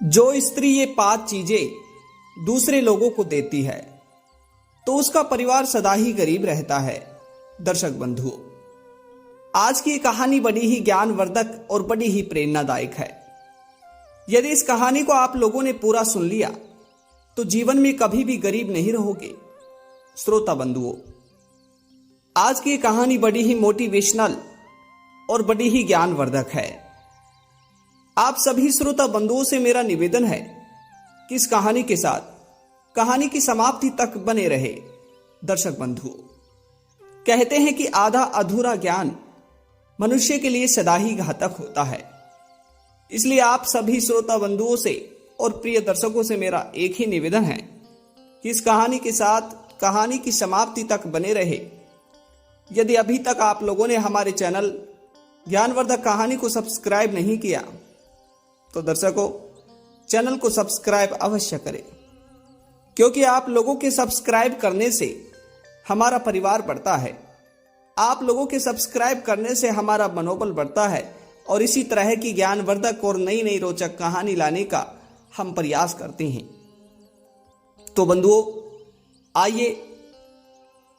जो स्त्री ये 5 चीजें दूसरे लोगों को देती है तो उसका परिवार सदा ही गरीब रहता है। दर्शक बंधुओं, आज की कहानी बड़ी ही ज्ञानवर्धक और बड़ी ही प्रेरणादायक है। यदि इस कहानी को आप लोगों ने पूरा सुन लिया तो जीवन में कभी भी गरीब नहीं रहोगे। श्रोता बंधुओं, आज की कहानी बड़ी ही मोटिवेशनल और बड़ी ही ज्ञानवर्धक है। आप सभी श्रोता बंधुओं से मेरा निवेदन है कि इस कहानी के साथ कहानी की समाप्ति तक बने रहे। दर्शक बंधुओं, कहते हैं कि आधा अधूरा ज्ञान मनुष्य के लिए सदा ही घातक होता है। इसलिए आप सभी श्रोता बंधुओं से और प्रिय दर्शकों से मेरा एक ही निवेदन है कि इस कहानी के साथ कहानी की समाप्ति तक बने रहे। यदि अभी तक आप लोगों ने हमारे चैनल ज्ञानवर्धक कहानी को सब्सक्राइब नहीं किया तो दर्शकों, चैनल को सब्सक्राइब अवश्य करें, क्योंकि आप लोगों के सब्सक्राइब करने से हमारा परिवार बढ़ता है। आप लोगों के सब्सक्राइब करने से हमारा मनोबल बढ़ता है और इसी तरह की ज्ञानवर्धक और नई नई रोचक कहानी लाने का हम प्रयास करते हैं। तो बंधुओं, आइए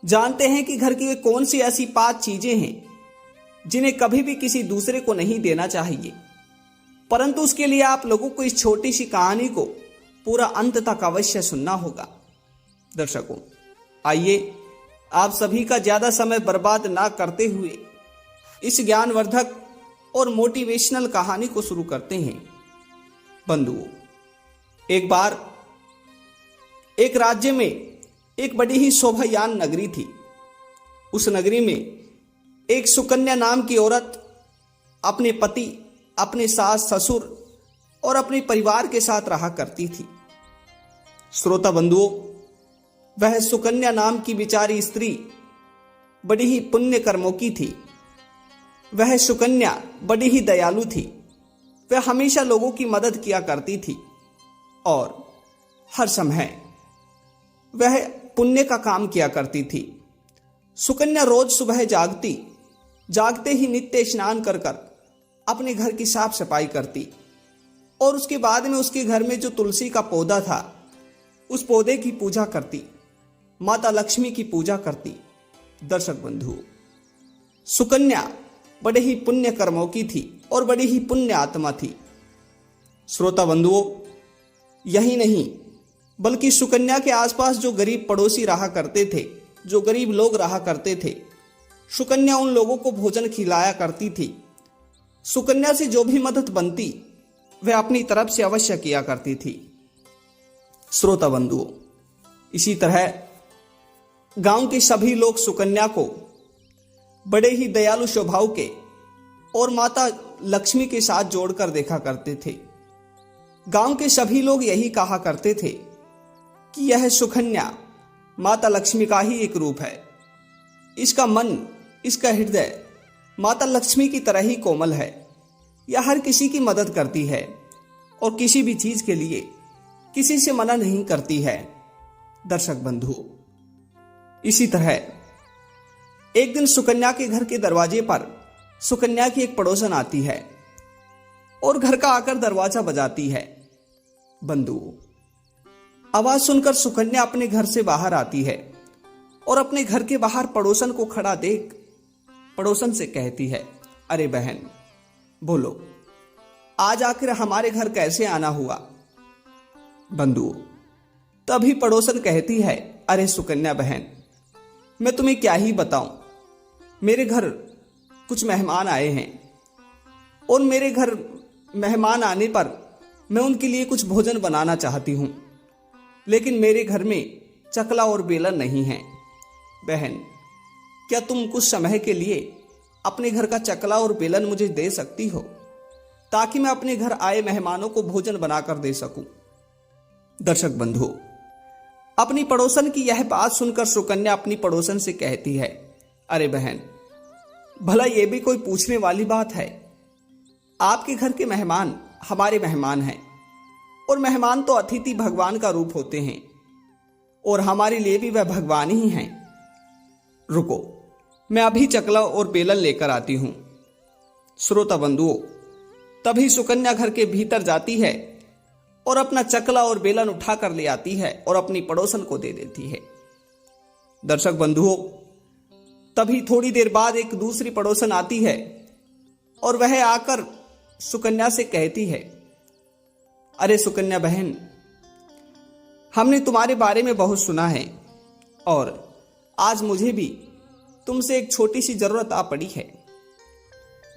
जानते हैं कि घर की वे कौन सी ऐसी 5 चीजें हैं जिन्हें कभी भी किसी दूसरे को नहीं देना चाहिए। परंतु उसके लिए आप लोगों को इस छोटी सी कहानी को पूरा अंत तक अवश्य सुनना होगा। दर्शकों, आइए आप सभी का ज्यादा समय बर्बाद ना करते हुए इस ज्ञानवर्धक और मोटिवेशनल कहानी को शुरू करते हैं। बंधुओं, एक बार एक राज्य में एक बड़ी ही शोभायान नगरी थी। उस नगरी में एक सुकन्या नाम की औरत अपने पति, अपने सास ससुर और अपने परिवार के साथ रहा करती थी। श्रोता बंधुओं, वह सुकन्या नाम की बिचारी स्त्री बड़ी ही पुण्य कर्मों की थी। वह सुकन्या बड़ी ही दयालु थी। वह हमेशा लोगों की मदद किया करती थी और हर समय वह पुण्य का काम किया करती थी। सुकन्या रोज सुबह जागते ही नित्य स्नान कर अपने घर की साफ सफाई करती और उसके बाद में उसके घर में जो तुलसी का पौधा था उस पौधे की पूजा करती, माता लक्ष्मी की पूजा करती। दर्शक बंधु, सुकन्या बड़े ही पुण्य कर्मों की थी और बड़ी ही पुण्य आत्मा थी। श्रोता बंधुओं, यही नहीं बल्कि सुकन्या के आसपास जो गरीब पड़ोसी रहा करते थे, जो गरीब लोग रहा करते थे, सुकन्या उन लोगों को भोजन खिलाया करती थी। सुकन्या से जो भी मदद बनती वह अपनी तरफ से अवश्य किया करती थी। श्रोता बंधुओं, इसी तरह गांव के सभी लोग सुकन्या को बड़े ही दयालु स्वभाव के और माता लक्ष्मी के साथ जोड़कर देखा करते थे। गांव के सभी लोग यही कहा करते थे कि यह सुकन्या माता लक्ष्मी का ही एक रूप है। इसका मन, इसका हृदय माता लक्ष्मी की तरह ही कोमल है। यह हर किसी की मदद करती है और किसी भी चीज के लिए किसी से मना नहीं करती है। दर्शक बंधु, इसी तरह एक दिन सुकन्या के घर के दरवाजे पर सुकन्या की एक पड़ोसन आती है और घर का आकर दरवाजा बजाती है। बंधु, आवाज सुनकर सुकन्या अपने घर से बाहर आती है और अपने घर के बाहर पड़ोसन को खड़ा देख पड़ोसन से कहती है, अरे बहन, बोलो आज आखिर हमारे घर कैसे आना हुआ। बंधु, तभी पड़ोसन कहती है, अरे सुकन्या बहन, मैं तुम्हें क्या ही बताऊं, मेरे घर कुछ मेहमान आए हैं और मेरे घर मेहमान आने पर मैं उनके लिए कुछ भोजन बनाना चाहती हूं, लेकिन मेरे घर में चकला और बेलन नहीं है। बहन, क्या तुम कुछ समय के लिए अपने घर का चकला और बेलन मुझे दे सकती हो ताकि मैं अपने घर आए मेहमानों को भोजन बनाकर दे सकूं। दर्शक बंधु, अपनी पड़ोसन की यह बात सुनकर सुकन्या अपनी पड़ोसन से कहती है, अरे बहन, भला ये भी कोई पूछने वाली बात है। आपके घर के मेहमान हमारे मेहमान हैं और मेहमान तो अतिथि भगवान का रूप होते हैं और हमारे लिए भी वह भगवान ही हैं। रुको, मैं अभी चकला और बेलन लेकर आती हूं। श्रोता बंधुओं, तभी सुकन्या घर के भीतर जाती है और अपना चकला और बेलन उठा कर ले आती है और अपनी पड़ोसन को दे देती है। दर्शक बंधुओं, तभी थोड़ी देर बाद एक दूसरी पड़ोसन आती है और वह आकर सुकन्या से कहती है, अरे सुकन्या बहन, हमने तुम्हारे बारे में बहुत सुना है और आज मुझे भी तुमसे एक छोटी सी जरूरत आ पड़ी है।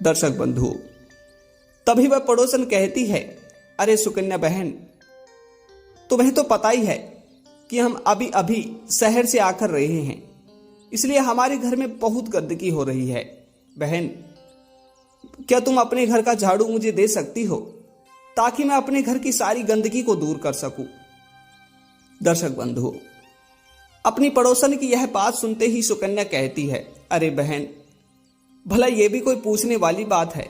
दर्शक बंधुओं, तभी वह पड़ोसन कहती है, अरे सुकन्या बहन, तुम्हें तो पता ही है कि हम अभी अभी शहर से आकर रहे हैं, इसलिए हमारे घर में बहुत गंदगी हो रही है। बहन, क्या तुम अपने घर का झाड़ू मुझे दे सकती हो ताकि मैं अपने घर की सारी गंदगी को दूर कर सकूं। दर्शक बंधुओं, अपनी पड़ोसन की यह बात सुनते ही सुकन्या कहती है, अरे बहन, भला ये भी कोई पूछने वाली बात है।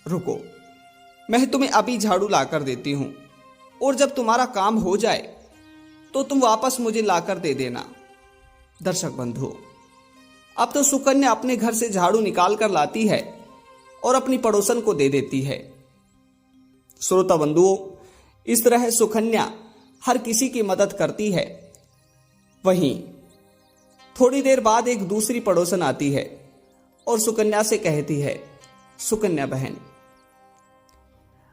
रुको, मैं तुम्हें अभी झाड़ू लाकर देती हूं और जब तुम्हारा काम हो जाए तो तुम वापस मुझे लाकर दे देना। दर्शक बंधुओं, अब तो सुकन्या अपने घर से झाड़ू निकाल कर लाती है और अपनी पड़ोसन को दे देती है। श्रोता बंधुओं, इस तरह सुकन्या हर किसी की मदद करती है। वहीं थोड़ी देर बाद एक दूसरी पड़ोसन आती है और सुकन्या से कहती है, सुकन्या बहन,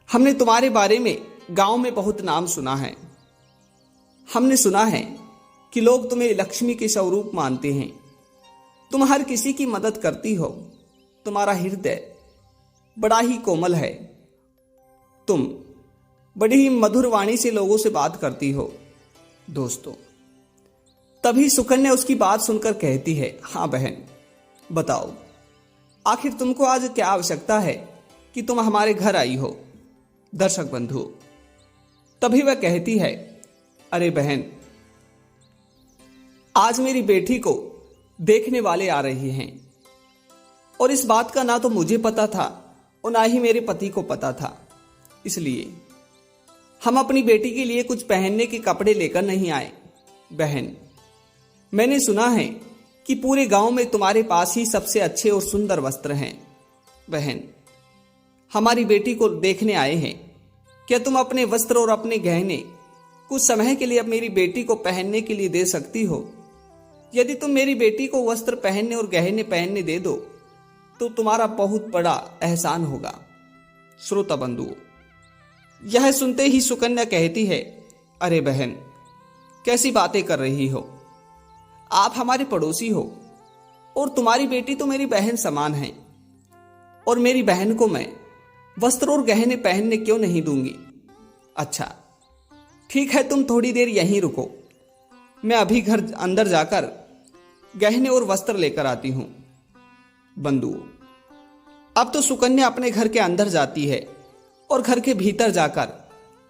हमने तुम्हारे बारे में गांव में बहुत नाम सुना है। हमने सुना है कि लोग तुम्हें लक्ष्मी के स्वरूप मानते हैं। तुम हर किसी की मदद करती हो। तुम्हारा हृदय बड़ा ही कोमल है। तुम बड़ी ही मधुर वाणी से लोगों से बात करती हो। दोस्तों, तभी सुकन्या उसकी बात सुनकर कहती है, हाँ बहन, बताओ आखिर तुमको आज क्या आवश्यकता है कि तुम हमारे घर आई हो। दर्शक बंधु, तभी वह कहती है, अरे बहन, आज मेरी बेटी को देखने वाले आ रहे हैं और इस बात का ना तो मुझे पता था और ना ही मेरे पति को पता था, इसलिए हम अपनी बेटी के लिए कुछ पहनने के कपड़े लेकर नहीं आए। बहन, मैंने सुना है कि पूरे गांव में तुम्हारे पास ही सबसे अच्छे और सुंदर वस्त्र हैं। बहन, हमारी बेटी को देखने आए हैं। क्या तुम अपने वस्त्र और अपने गहने कुछ समय के लिए अब मेरी बेटी को पहनने के लिए दे सकती हो? यदि तुम मेरी बेटी को वस्त्र पहनने और गहने पहनने दे दो तो तुम्हारा बहुत बड़ा एहसान होगा। श्रोता बंधुओं, यह सुनते ही सुकन्या कहती है, अरे बहन, कैसी बातें कर रही हो? आप हमारे पड़ोसी हो और तुम्हारी बेटी तो मेरी बहन समान है और मेरी बहन को मैं वस्त्र और गहने पहनने क्यों नहीं दूंगी? अच्छा ठीक है, तुम थोड़ी देर यहीं रुको, मैं अभी घर अंदर जाकर गहने और वस्त्र लेकर आती हूं। बंधुओं, अब तो सुकन्या अपने घर के अंदर जाती है और घर के भीतर जाकर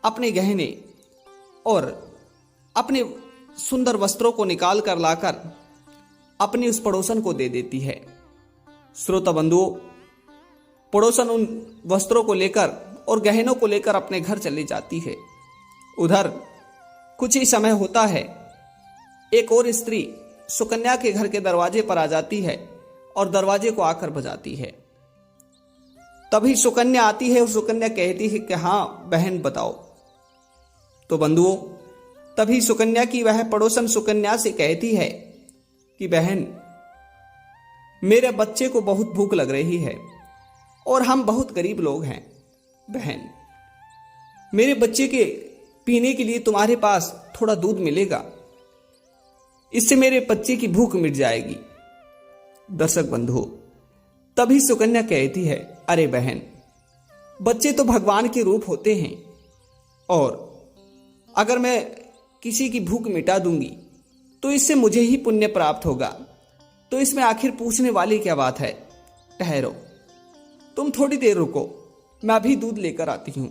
अपने गहने और अपने सुंदर वस्त्रों को निकाल कर लाकर अपनी उस पड़ोसन को दे देती है। श्रोता बंधुओं, पड़ोसन उन वस्त्रों को लेकर और गहनों को लेकर अपने घर चली जाती है। उधर कुछ ही समय होता है, एक और स्त्री सुकन्या के घर के दरवाजे पर आ जाती है और दरवाजे को आकर बजाती है। तभी सुकन्या आती है और सुकन्या कहती है कि हाँ बहन, बताओ। तो बंधुओं, तभी सुकन्या की वह पड़ोसन सुकन्या से कहती है कि बहन, मेरे बच्चे को बहुत भूख लग रही है और हम बहुत गरीब लोग हैं। बहन, मेरे बच्चे के पीने के लिए तुम्हारे पास थोड़ा दूध मिलेगा? इससे मेरे बच्चे की भूख मिट जाएगी। दर्शक बंधुओं, तभी सुकन्या कहती है, अरे बहन, बच्चे तो भगवान के रूप होते हैं और अगर मैं किसी की भूख मिटा दूंगी तो इससे मुझे ही पुण्य प्राप्त होगा, तो इसमें आखिर पूछने वाली क्या बात है? ठहरो, तुम थोड़ी देर रुको, मैं अभी दूध लेकर आती हूं।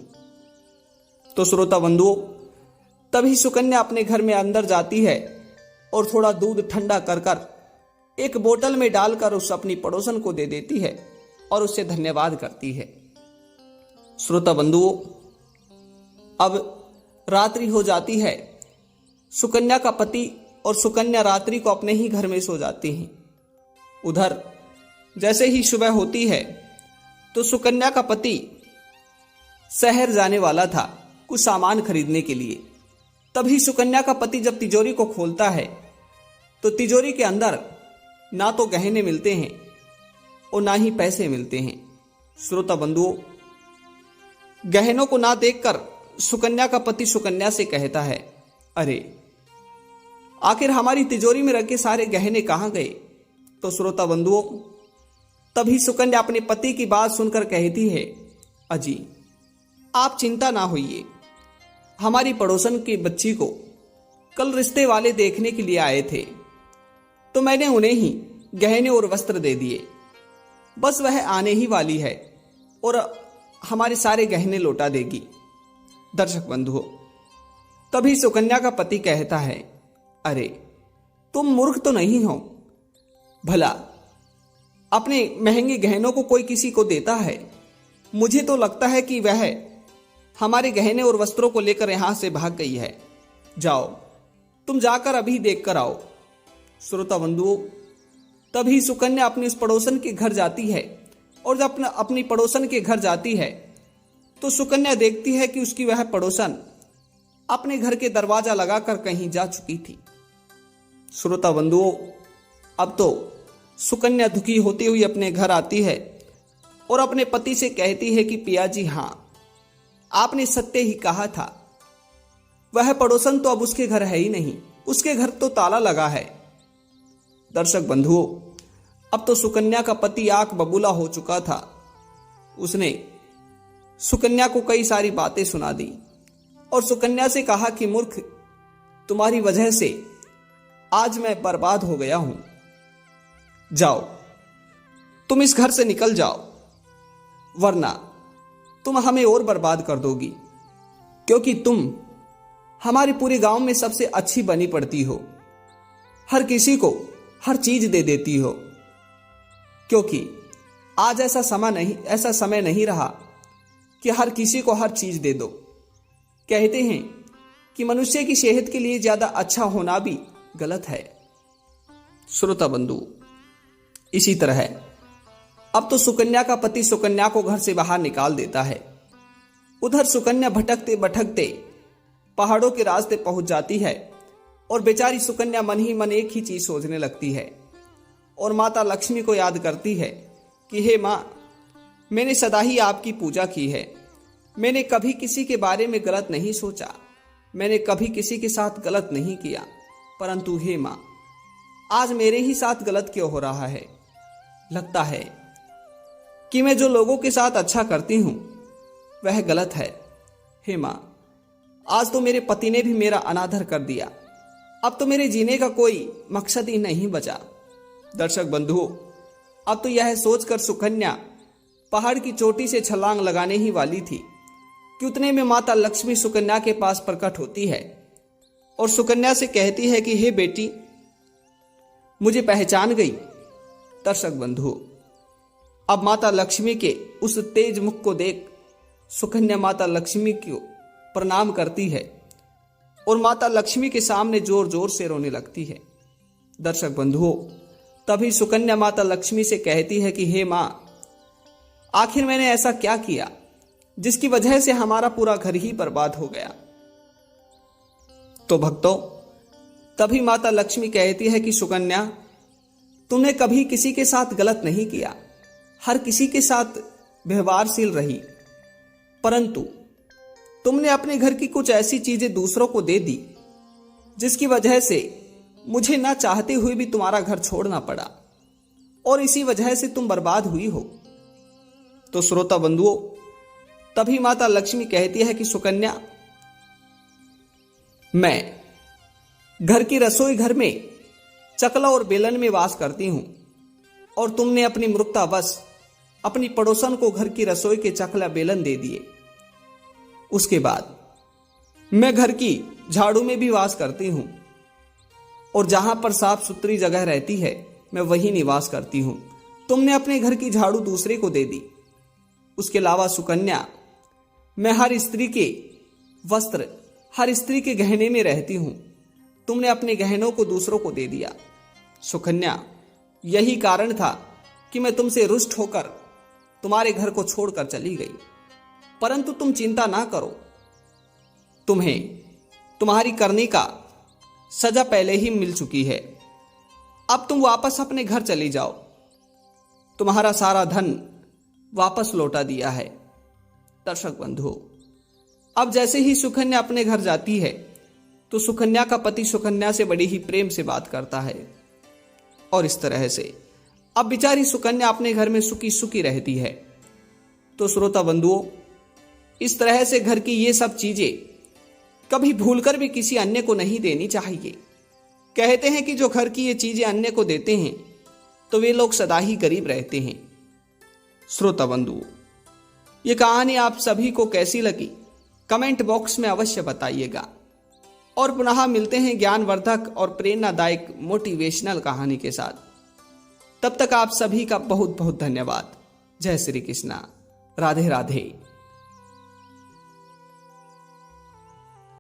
तो श्रोता बंधुओं, तभी सुकन्या अपने घर में अंदर जाती है और थोड़ा दूध ठंडा कर कर एक बोतल में डालकर उस अपनी पड़ोसन को दे देती है और उससे धन्यवाद करती है। श्रोता बंधुओं, अब रात्रि हो जाती है। सुकन्या का पति और सुकन्या रात्रि को अपने ही घर में सो जाती हैं। उधर जैसे ही सुबह होती है तो सुकन्या का पति शहर जाने वाला था कुछ सामान खरीदने के लिए। तभी सुकन्या का पति जब तिजोरी को खोलता है तो तिजोरी के अंदर ना तो गहने मिलते हैं और ना ही पैसे मिलते हैं। श्रोता बंधुओं, गहनों को ना देखकर सुकन्या का पति सुकन्या से कहता है, अरे आखिर हमारी तिजोरी में रखे सारे गहने कहाँ गए? तो श्रोता बंधुओं, तभी सुकन्या अपने पति की बात सुनकर कहती है, अजी आप चिंता ना होइए, हमारी पड़ोसन की बच्ची को कल रिश्ते वाले देखने के लिए आए थे तो मैंने उन्हें ही गहने और वस्त्र दे दिए। बस वह आने ही वाली है और हमारे सारे गहने लौटा देगी। दर्शक बंधुओं, तभी सुकन्या का पति कहता है, अरे तुम मूर्ख तो नहीं हो? भला अपने महंगे गहनों को कोई किसी को देता है? मुझे तो लगता है कि वह हमारे गहने और वस्त्रों को लेकर यहां से भाग गई है। जाओ, तुम जाकर अभी देख कर आओ। श्रोता बंधुओं, तभी सुकन्या अपनी उस पड़ोसन के घर जाती है और जब अपनी पड़ोसन के घर जाती है तो सुकन्या देखती है कि उसकी वह पड़ोसन अपने घर के दरवाजा लगाकर कहीं जा चुकी थी। श्रोता बंधुओं, अब तो सुकन्या दुखी होती हुई अपने घर आती है और अपने पति से कहती है कि पिया जी, हाँ आपने सत्य ही कहा था, वह पड़ोसन तो अब उसके घर है ही नहीं, उसके घर तो ताला लगा है। दर्शक बंधुओं, अब तो सुकन्या का पति आंख बबूला हो चुका था। उसने सुकन्या को कई सारी बातें सुना दी और सुकन्या से कहा कि मूर्ख, तुम्हारी वजह से आज मैं बर्बाद हो गया हूं। जाओ, तुम इस घर से निकल जाओ, वरना तुम हमें और बर्बाद कर दोगी, क्योंकि तुम हमारे पूरे गांव में सबसे अच्छी बनी पड़ती हो, हर किसी को हर चीज दे देती हो। क्योंकि आज ऐसा समय नहीं रहा कि हर किसी को हर चीज दे दो। कहते हैं कि मनुष्य की सेहत के लिए ज्यादा अच्छा होना भी गलत है। श्रोता बंधु, इसी तरह अब तो सुकन्या का पति सुकन्या को घर से बाहर निकाल देता है। उधर सुकन्या भटकते भटकते पहाड़ों के रास्ते पहुंच जाती है और बेचारी सुकन्या मन ही मन एक ही चीज सोचने लगती है और माता लक्ष्मी को याद करती है कि हे माँ, मैंने सदा ही आपकी पूजा की है, मैंने कभी किसी के बारे में गलत नहीं सोचा, मैंने कभी किसी के साथ गलत नहीं किया, परंतु हे माँ, आज मेरे ही साथ गलत क्यों हो रहा है? लगता है कि मैं जो लोगों के साथ अच्छा करती हूं वह गलत है। हे माँ, आज तो मेरे पति ने भी मेरा अनादर कर दिया, अब तो मेरे जीने का कोई मकसद ही नहीं बचा। दर्शक बंधुओं, अब तो यह सोचकर सुकन्या पहाड़ की चोटी से छलांग लगाने ही वाली थी कि उतने में माता लक्ष्मी सुकन्या के पास प्रकट होती है और सुकन्या से कहती है कि हे बेटी, मुझे पहचान गई? दर्शक बंधुओं, अब माता लक्ष्मी के उस तेज मुख को देख सुकन्या माता लक्ष्मी को प्रणाम करती है और माता लक्ष्मी के सामने जोर जोर से रोने लगती है। दर्शक बंधुओं, तभी सुकन्या माता लक्ष्मी से कहती है कि हे माँ, आखिर मैंने ऐसा क्या किया जिसकी वजह से हमारा पूरा घर ही बर्बाद हो गया? तो भक्तों, तभी माता लक्ष्मी कहती है कि सुकन्या, तुमने कभी किसी के साथ गलत नहीं किया, हर किसी के साथ व्यवहारशील रही, परंतु तुमने अपने घर की कुछ ऐसी चीजें दूसरों को दे दी जिसकी वजह से मुझे ना चाहते हुए भी तुम्हारा घर छोड़ना पड़ा और इसी वजह से तुम बर्बाद हुई हो। तो श्रोता बंधुओं, तभी माता लक्ष्मी कहती है कि सुकन्या, मैं घर की रसोई घर में चकला और बेलन में वास करती हूं और तुमने अपनी मूर्खतावश अपनी पड़ोसन को घर की रसोई के चकला बेलन दे दिए। उसके बाद मैं घर की झाड़ू में भी वास करती हूं और जहां पर साफ सुथरी जगह रहती है मैं वहीं निवास करती हूं। तुमने अपने घर की झाड़ू दूसरे को दे दी। उसके अलावा सुकन्या, मैं हर स्त्री के वस्त्र, हर स्त्री के गहने में रहती हूं, तुमने अपने गहनों को दूसरों को दे दिया। सुकन्या, यही कारण था कि मैं तुमसे रुष्ट होकर तुम्हारे घर को छोड़कर चली गई, परंतु तुम चिंता ना करो, तुम्हें तुम्हारी करने का सजा पहले ही मिल चुकी है। अब तुम वापस अपने घर चली जाओ। तुम्हारा सारा धन वापस लौटा दिया है। दर्शक बंधुओं, अब जैसे ही सुकन्या अपने घर जाती है तो सुकन्या का पति सुकन्या से बड़ी ही प्रेम से बात करता है और इस तरह से अब बेचारी सुकन्या अपने घर में सुखी सुखी रहती है। तो श्रोता बंधुओं, इस तरह से घर की ये सब चीजें कभी भूलकर भी किसी अन्य को नहीं देनी चाहिए। कहते हैं कि जो घर की ये चीजें अन्य को देते हैं तो वे लोग सदा ही गरीब रहते हैं। श्रोता बंधुओं, ये कहानी आप सभी को कैसी लगी कमेंट बॉक्स में अवश्य बताइएगा और पुनः मिलते हैं ज्ञानवर्धक और प्रेरणादायक मोटिवेशनल कहानी के साथ। तब तक आप सभी का बहुत बहुत धन्यवाद। जय श्री कृष्णा। राधे राधे।